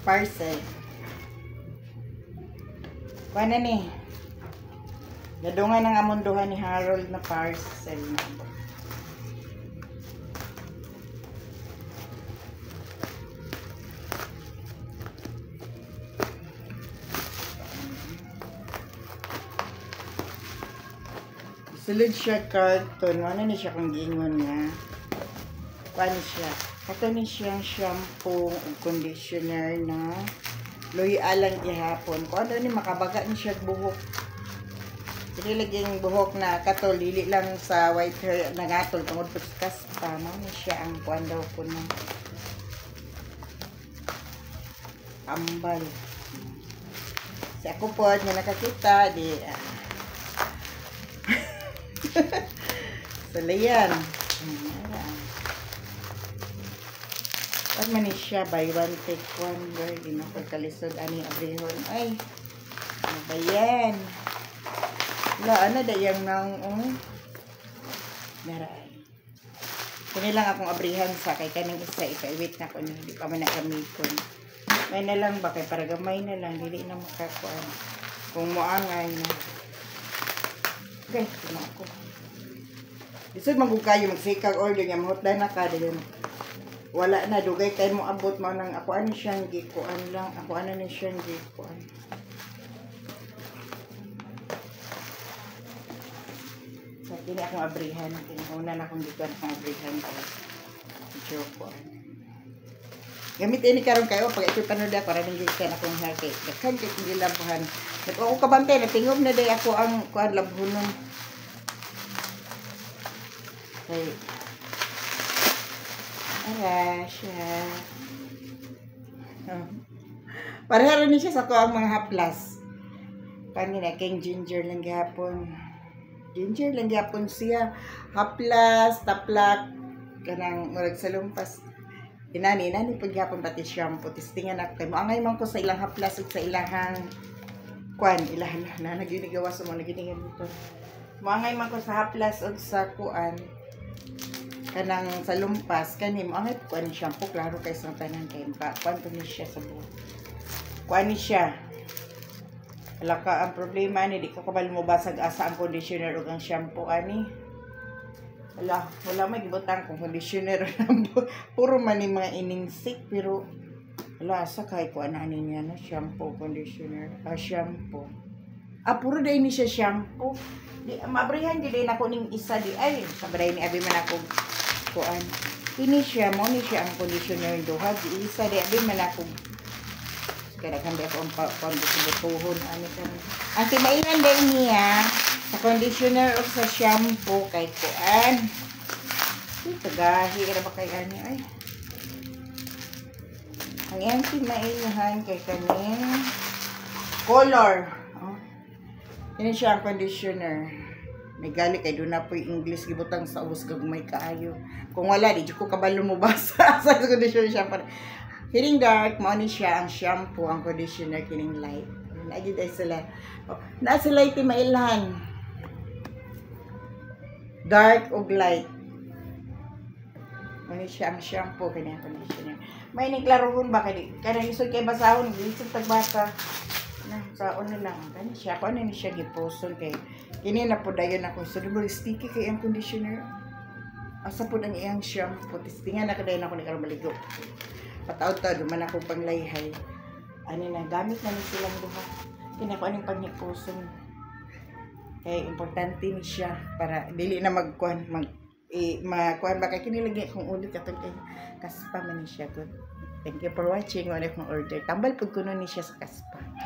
parcel. Kuha na ni. Gadungan ng amunduhan ni Harold na parcel na. Sulod siya carton. Ano ni siya kung giingon nga? Kuha siya. Kato ni siyang shampoo o conditioner na Loyal lang gihapon. Kung ano ni makabaga ni siya buhok. Hindi laging buhok na katol. Dili lang sa white hair nagatol. Tungod po sa kasta. Ano siya ang kuhan daw po na ambal. Sa ako po, nga nakakita, di Salayan. What man is siya? Buy one, take one. Girl, di na ko kalisod. Ani abrihon. Ay, ano ba yan? Wala, ano da yung nang naraan. Kuni lang akong abrihan sa kay kaning isa. Ika-wait na ko. Hindi pa man nakamiton. May na lang ba? Kay para gamay na lang. Hindi na makakuan. Kung muangay na. Okay, ito na ako. Isod magug kayo magsikag order nga mahutdan na ka din. Wala na dugay kay mo abot mo nang ako ani siyang gikuan lang. Ako ano ni siyang gikuan. Sa kini akong abrihan, una na akong gikuan akong abrihan ko. Joke ko. Gamit ini karon kayo pag ito panood ako para ning gikan akong hair cake. Daghan kay hindi labuhan. Ako kabantay na tingog na day ako ang kuan labunon. Okay. Ara siya. Pareho rin siya sa ko ang mga haplas. Kanina king ginger lang gihapon. Ginger lang gihapon siya. Haplas, taplak, kanang murag sa lumpas. Inani pag gihapon pati shampoo. Tistingan ako kay mo angay man ko sa ilang haplas ug sa ilahang kuan ilahan na naginigawa sa mo naginingan dito. Mo angay man ko sa haplas ug sa kuan kanang sa lumpas kanim ang kuan ni shampoo klaro kay sa tanan kay kuan to ni siya sa buhok. Kuan ni siya. Wala ka ang problema ni di ko kabal mo basag asa ang conditioner ug ang shampoo ani. Wala may gibutang kung conditioner puro man ni mga iningsik pero wala sa kay kuan ani niya no shampoo conditioner shampoo. Puro day ni siya shampoo. Di mabrihan gid nako ning isa di ay sabay ni abi man ako kuan. Ini siya mo ni siya ang conditioner duha di isa di abi man ako. Kada kan di ako ang pambutuhon ani kan. Ang timaingan day niya sa conditioner o sa shampoo kay kuan. Tagahi ra ba kay ani ay. Ang iyang timaingan kay kaning color. Yan siya ang conditioner. May gali kay doon na po yung English gibutang sa ubos gagmay kaayo. Kung wala, di ko kabalo mo basa sa conditioner siya. Kining dark, mo ni siya ang shampoo, ang conditioner, kining light. Nagid ay sila. Nasa light mailan. Dark o light. Mo ni siya ang shampoo, kining conditioner. May niklarohon ba kay kanang isod kay basahon, isod tagbasa. Sa una lang kani siya ko ni siya giposon kay kini na po dayon ako super sticky kay ang conditioner asa po ang iyang shampoo tistingan na kadayon ako ni karon maligo pataw-taw duman ako panglayhay ani na gamit na ni silang duha kini ko aning paghiposon kay importante ni siya para dili na magkuan makuan ba kay kini lagi kung ulit katong kay kaspa man ni siya good. Thank you for watching. Wala akong order tambal pud kuno ni siya sa kaspa.